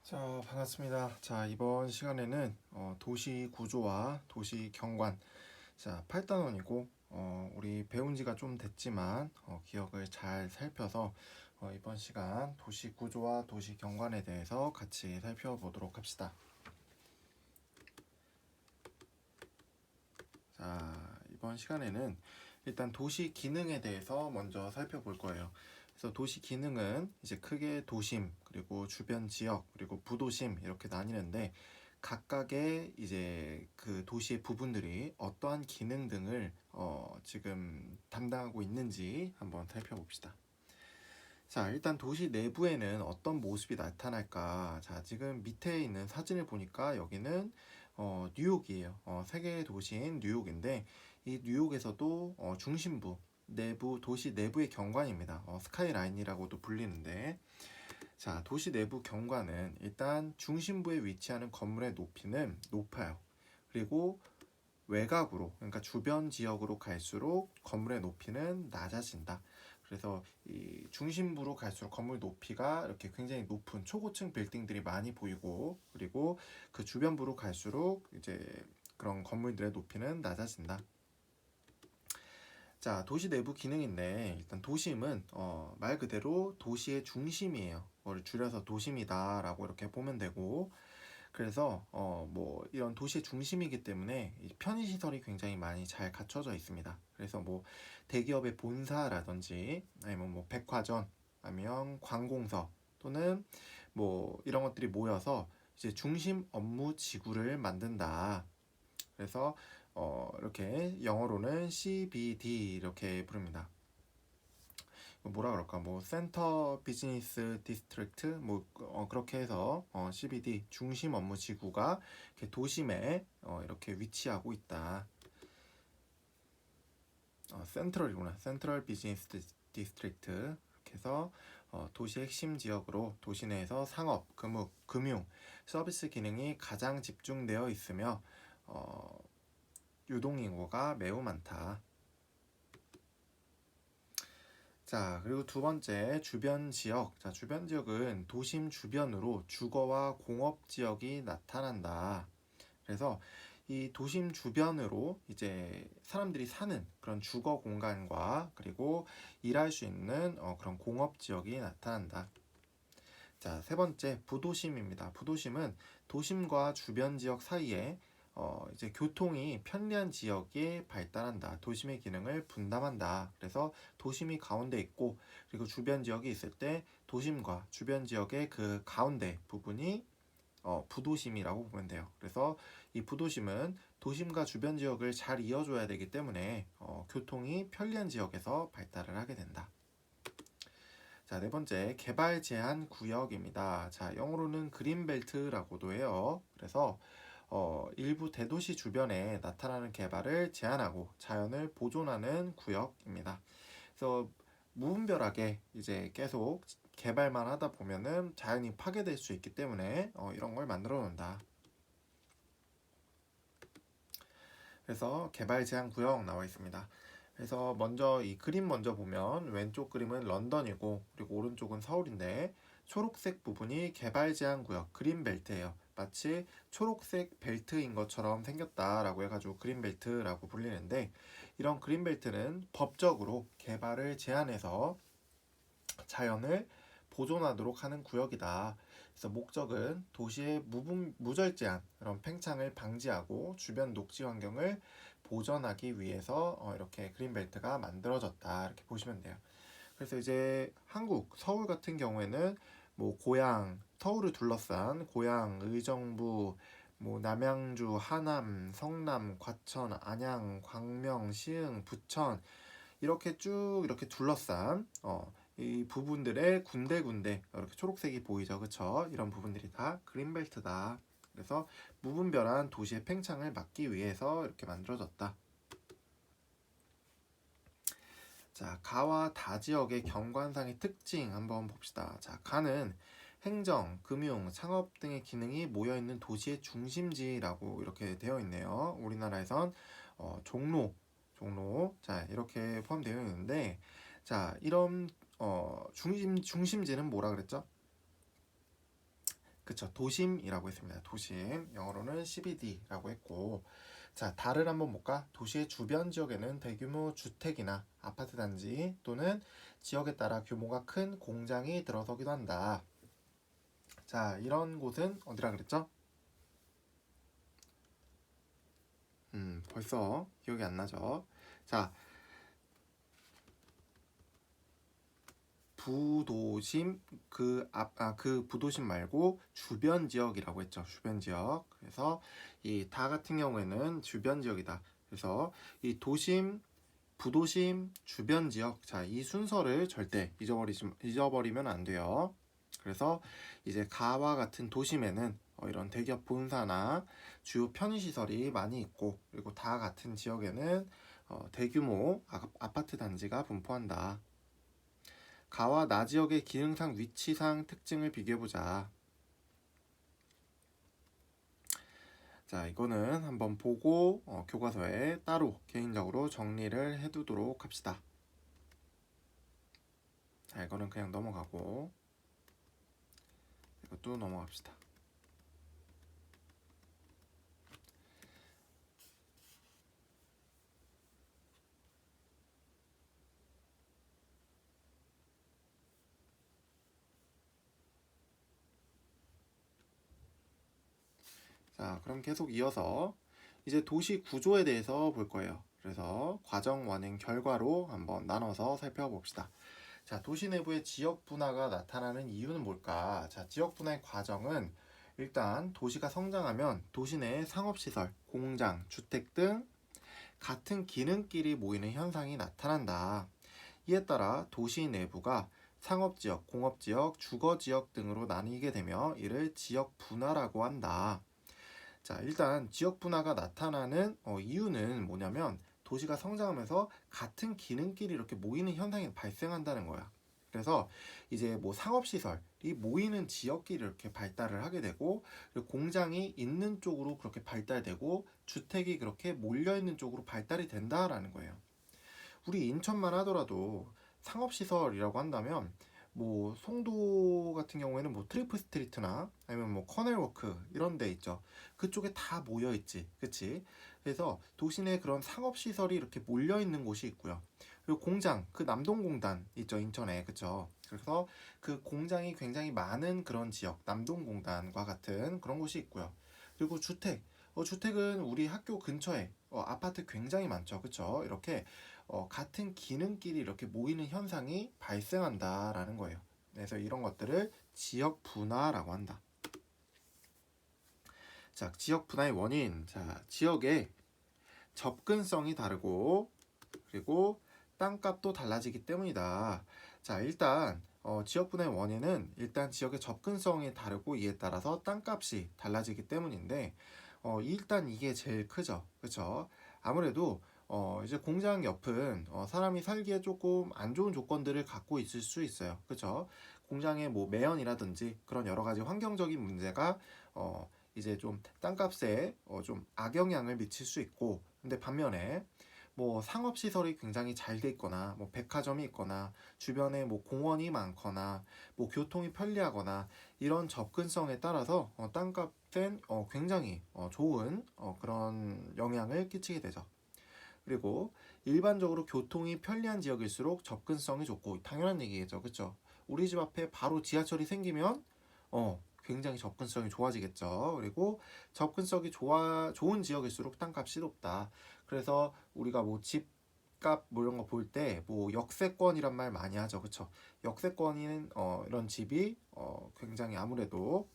자, 반갑습니다. 자, 이번 시간에는 도시 구조와 도시 경관, 자, 8단원이고 우리 배운 지가 좀 됐지만 기억을 잘 살펴서 이번 시간 도시 구조와 도시 경관에 대해서 같이 살펴보도록 합시다. 자, 이번 시간에는 일단 도시 기능에 대해서 먼저 살펴볼 거예요. 그래서 도시 기능은 이제 크게 도심, 그리고 주변 지역, 그리고 부도심 이렇게 나뉘는데 각각의 이제 그 도시의 부분들이 어떠한 기능 등을 지금 담당하고 있는지 한번 살펴봅시다. 자, 일단 도시 내부에는 어떤 모습이 나타날까? 자, 지금 밑에 있는 사진을 보니까 여기는 뉴욕이에요. 세계 도시인 뉴욕인데 이 뉴욕에서도 중심부 내부 도시 내부의 경관입니다. 스카이라인이라고도 불리는데 자, 도시 내부 경관은 일단 중심부에 위치하는 건물의 높이는 높아요. 그리고 외곽으로 그러니까 주변 지역으로 갈수록 건물의 높이는 낮아진다. 그래서 이 중심부로 갈수록 건물 높이가 이렇게 굉장히 높은 초고층 빌딩들이 많이 보이고 그리고 그 주변부로 갈수록 이제 그런 건물들의 높이는 낮아진다. 자, 도시 내부 기능인데 일단 도심은 말 그대로 도시의 중심이에요. 그걸 줄여서 도심이다라고 이렇게 보면 되고 그래서 뭐 이런 도시의 중심이기 때문에 편의 시설이 굉장히 많이 잘 갖춰져 있습니다. 그래서 뭐 대기업의 본사라든지 아니면 뭐 백화점 아니면 관공서 또는 뭐 이런 것들이 모여서 이제 중심 업무 지구를 만든다. 그래서 이렇게 영어로는 CBD 이렇게 부릅니다. 뭐라 그럴까 뭐 센터 비즈니스 디스트릭트 뭐 그렇게 해서 CBD 중심 업무 지구가 이렇게 도심에 이렇게 위치하고 있다. 센트럴이구나. 센트럴 비즈니스 디스트릭트 이렇게 해서 도시 핵심 지역으로 도시 내에서 상업, 금융, 서비스 기능이 가장 집중되어 있으며 유동인구가 매우 많다. 자, 그리고 두 번째, 주변 지역. 자, 주변 지역은 도심 주변으로 주거와 공업 지역이 나타난다. 그래서 이 도심 주변으로 이제 사람들이 사는 그런 주거 공간과 그리고 일할 수 있는 그런 공업 지역이 나타난다. 자, 세 번째, 부도심입니다. 부도심은 도심과 주변 지역 사이에 이제 교통이 편리한 지역이 발달한다. 도심의 기능을 분담한다. 그래서 도심이 가운데 있고 그리고 주변 지역이 있을 때 도심과 주변 지역의 그 가운데 부분이 부도심이라고 보면 돼요. 그래서 이 부도심은 도심과 주변 지역을 잘 이어줘야 되기 때문에 교통이 편리한 지역에서 발달을 하게 된다. 자, 네 번째, 개발 제한 구역입니다. 자, 영어로는 그린벨트라고도 해요. 그래서 일부 대도시 주변에 나타나는 개발을 제한하고 자연을 보존하는 구역입니다. 그래서 무분별하게 이제 계속 개발만 하다 보면은 자연이 파괴될 수 있기 때문에 이런 걸 만들어 놓는다. 그래서 개발 제한 구역 나와 있습니다. 그래서 먼저 이 그림 먼저 보면 왼쪽 그림은 런던이고 그리고 오른쪽은 서울인데 초록색 부분이 개발 제한 구역 그린벨트예요. 마치 초록색 벨트인 것처럼 생겼다라고 해가지고 그린벨트라고 불리는데 이런 그린벨트는 법적으로 개발을 제한해서 자연을 보존하도록 하는 구역이다. 그래서 목적은 도시의 무절제한 그런 팽창을 방지하고 주변 녹지 환경을 보전하기 위해서 이렇게 그린벨트가 만들어졌다 이렇게 보시면 돼요. 그래서 이제 한국 서울 같은 경우에는 뭐 고양 서울을 둘러싼 고양, 의정부, 뭐 남양주, 하남, 성남, 과천, 안양, 광명, 시흥, 부천 이렇게 쭉 이렇게 둘러싼 이 부분들의 군데군데 이렇게 초록색이 보이죠, 그쵸? 이런 부분들이 다 그린벨트다. 그래서 무분별한 도시의 팽창을 막기 위해서 이렇게 만들어졌다. 자, 가와 다 지역의 경관상의 특징 한번 봅시다. 자, 가는 행정, 금융, 상업 등의 기능이 모여있는 도시의 중심지라고 이렇게 되어 있네요. 우리나라에선 종로, 자 이렇게 포함되어 있는데, 자 이런 중심지는 뭐라 그랬죠? 그쵸. 도심이라고 했습니다. 도심. 영어로는 CBD라고 했고. 자, 달을 한번 볼까? 도시의 주변 지역에는 대규모 주택이나 아파트 단지 또는 지역에 따라 규모가 큰 공장이 들어서기도 한다. 자, 이런 곳은 어디라 그랬죠? 벌써 기억이 안 나죠? 자, 부도심 그 부도심 말고 주변 지역이라고 했죠. 주변 지역. 그래서 이 다 같은 경우에는 주변 지역이다. 그래서 이 도심, 부도심, 주변 지역. 자, 이 순서를 절대 잊어버리면 안 돼요. 그래서 이제 가와 같은 도심에는 이런 대기업 본사나 주요 편의시설이 많이 있고, 그리고 다 같은 지역에는 대규모 아파트 단지가 분포한다. 가와 나 지역의 기능상 위치상 특징을 비교해보자. 자, 이거는 한번 보고 교과서에 따로 개인적으로 정리를 해두도록 합시다. 자, 이거는 그냥 넘어가고 이것도 넘어갑시다. 자, 그럼 계속 이어서 이제 도시 구조에 대해서 볼 거예요. 그래서 과정, 원인, 결과로 한번 나눠서 살펴봅시다. 자, 도시 내부의 지역 분화가 나타나는 이유는 뭘까? 자, 지역 분화의 과정은 일단 도시가 성장하면 도시 내의 상업시설, 공장, 주택 등 같은 기능끼리 모이는 현상이 나타난다. 이에 따라 도시 내부가 상업지역, 공업지역, 주거지역 등으로 나뉘게 되며 이를 지역 분화라고 한다. 자, 일단 지역 분화가 나타나는 이유는 뭐냐면 도시가 성장하면서 같은 기능끼리 이렇게 모이는 현상이 발생한다는 거야. 그래서 이제 뭐 상업시설이 모이는 지역끼리 이렇게 발달을 하게 되고, 그리고 공장이 있는 쪽으로 그렇게 발달되고, 주택이 그렇게 몰려있는 쪽으로 발달이 된다라는 거예요. 우리 인천만 하더라도 상업시설이라고 한다면 뭐 송도 같은 경우에는 뭐 트리플 스트리트나 아니면 뭐 커넬워크 이런 데 있죠. 그쪽에 다 모여 있지. 그치? 그래서 도시 내 그런 상업시설이 이렇게 몰려 있는 곳이 있고요. 그리고 공장, 그 남동공단 있죠. 인천에. 그쵸? 그래서 그 공장이 굉장히 많은 그런 지역, 남동공단과 같은 그런 곳이 있고요. 그리고 주택. 주택은 우리 학교 근처에 아파트 굉장히 많죠. 그쵸? 이렇게 같은 기능끼리 이렇게 모이는 현상이 발생한다라는 거예요. 그래서 이런 것들을 지역 분화라고 한다. 자, 지역 분화의 원인. 자, 지역의 접근성이 다르고 그리고 땅값도 달라지기 때문이다. 자, 일단 지역 분화의 원인은 일단 지역의 접근성이 다르고 이에 따라서 땅값이 달라지기 때문인데 일단 이게 제일 크죠. 그렇죠? 아무래도 이제 공장 옆은 사람이 살기에 조금 안 좋은 조건들을 갖고 있을 수 있어요. 그렇죠? 공장의 뭐 매연이라든지 그런 여러 가지 환경적인 문제가 이제 좀 땅값에 좀 악영향을 미칠 수 있고, 근데 반면에 뭐 상업시설이 굉장히 잘 돼 있거나 뭐 백화점이 있거나 주변에 뭐 공원이 많거나 뭐 교통이 편리하거나 이런 접근성에 따라서 땅값엔 굉장히 좋은 그런 영향을 끼치게 되죠. 그리고 일반적으로 교통이 편리한 지역일수록 접근성이 좋고 당연한 얘기겠죠. 그렇죠? 우리 집 앞에 바로 지하철이 생기면 굉장히 접근성이 좋아지겠죠. 그리고 접근성이 좋은 지역일수록 땅값이 높다. 그래서 우리가 뭐 집값 뭐 이런 거 볼 때 뭐 역세권이란 말 많이 하죠. 그렇죠? 역세권인 이런 집이 굉장히 아무래도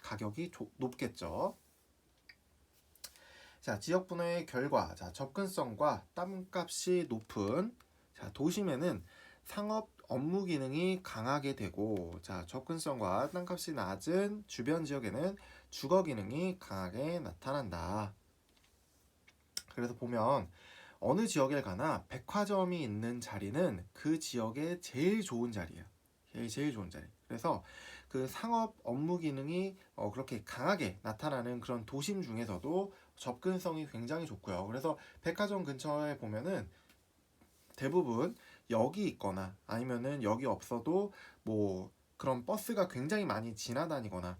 가격이 높겠죠. 자, 지역 분화의 결과. 자, 접근성과 땅값이 높은 도심에는 상업 업무 기능이 강하게 되고, 자, 접근성과 땅값이 낮은 주변 지역에는 주거 기능이 강하게 나타난다. 그래서 보면 어느 지역에 가나 백화점이 있는 자리는 그 지역의 제일 좋은 자리예요. 제일 좋은 자리. 그래서 그 상업 업무 기능이 그렇게 강하게 나타나는 그런 도심 중에서도 접근성이 굉장히 좋고요. 그래서 백화점 근처에 보면은 대부분 역이 있거나 아니면은 역이 없어도 뭐 그런 버스가 굉장히 많이 지나다니거나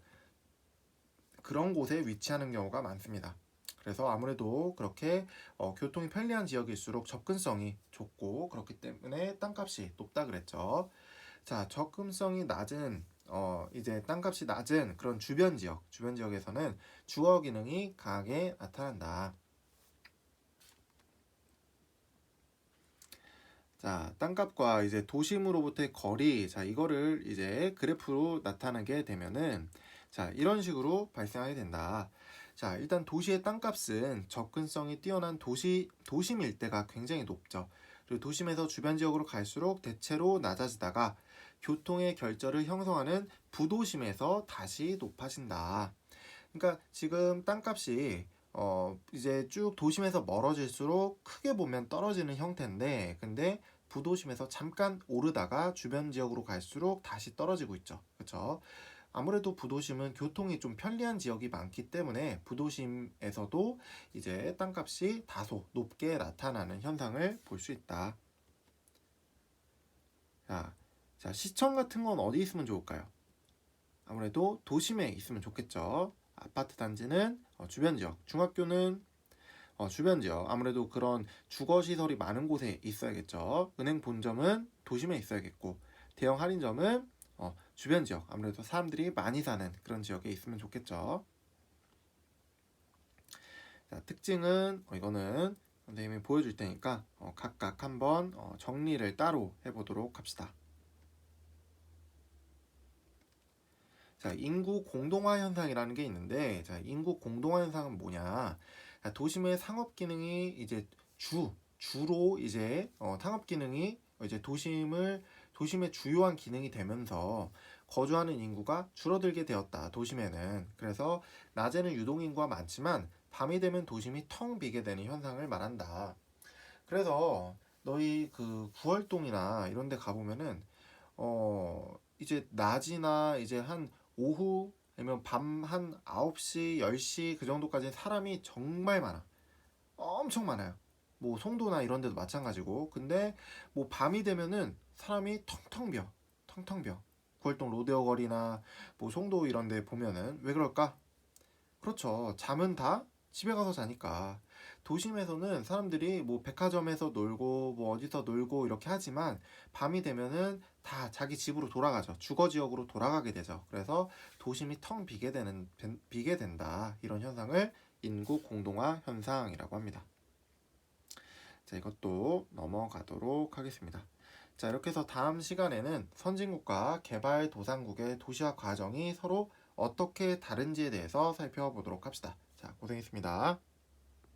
그런 곳에 위치하는 경우가 많습니다. 그래서 아무래도 그렇게 교통이 편리한 지역일수록 접근성이 좋고 그렇기 때문에 땅값이 높다 그랬죠. 자, 접근성이 낮은 이제 땅값이 낮은 그런 주변 지역에서는 주거 기능이 강하게 나타난다. 자, 땅값과 이제 도심으로부터의 거리, 자, 이거를 이제 그래프로 나타나게 되면은, 자, 이런 식으로 발생하게 된다. 자, 일단 도시의 땅값은 접근성이 뛰어난 도심 일대가 굉장히 높죠. 그리고 도심에서 주변 지역으로 갈수록 대체로 낮아지다가 교통의 결절을 형성하는 부도심에서 다시 높아진다. 그러니까 지금 땅값이 이제 쭉 도심에서 멀어질수록 크게 보면 떨어지는 형태인데, 근데 부도심에서 잠깐 오르다가 주변 지역으로 갈수록 다시 떨어지고 있죠. 그렇죠? 아무래도 부도심은 교통이 좀 편리한 지역이 많기 때문에 부도심에서도 이제 땅값이 다소 높게 나타나는 현상을 볼 수 있다. 자, 자, 시청 같은 건 어디 있으면 좋을까요? 아무래도 도심에 있으면 좋겠죠. 아파트 단지는 주변 지역, 중학교는 주변 지역, 아무래도 그런 주거 시설이 많은 곳에 있어야겠죠. 은행 본점은 도심에 있어야겠고, 대형 할인점은 주변 지역, 아무래도 사람들이 많이 사는 그런 지역에 있으면 좋겠죠. 자, 특징은 이거는 선생님이 보여줄 테니까 각각 한번 정리를 따로 해보도록 합시다. 자, 인구 공동화 현상이라는 게 있는데, 자, 인구 공동화 현상은 뭐냐? 자, 도심의 상업 기능이 이제 주로 이제 상업 기능이 이제 도심의 주요한 기능이 되면서 거주하는 인구가 줄어들게 되었다. 도심에는. 그래서 낮에는 유동 인구가 많지만 밤이 되면 도심이 텅 비게 되는 현상을 말한다. 그래서 너희 그 구월동이나 이런 데 가보면은 이제 낮이나 이제 한 오후 아니면 밤 한 9시, 10시 그 정도까지 사람이 정말 많아. 엄청 많아요. 뭐 송도나 이런 데도 마찬가지고. 근데 뭐 밤이 되면은 사람이 텅텅 비어. 텅텅 비어. 구월동 로데오 거리나 뭐 송도 이런 데 보면은 왜 그럴까? 그렇죠. 잠은 다 집에 가서 자니까. 도심에서는 사람들이 뭐 백화점에서 놀고 뭐 어디서 놀고 이렇게 하지만 밤이 되면은 다 자기 집으로 돌아가죠. 주거 지역으로 돌아가게 되죠. 그래서 도심이 텅 비게 된다. 이런 현상을 인구 공동화 현상이라고 합니다. 자, 이것도 넘어가도록 하겠습니다. 자, 이렇게 해서 다음 시간에는 선진국과 개발도상국의 도시화 과정이 서로 어떻게 다른지에 대해서 살펴보도록 합시다. 자, 고생했습니다.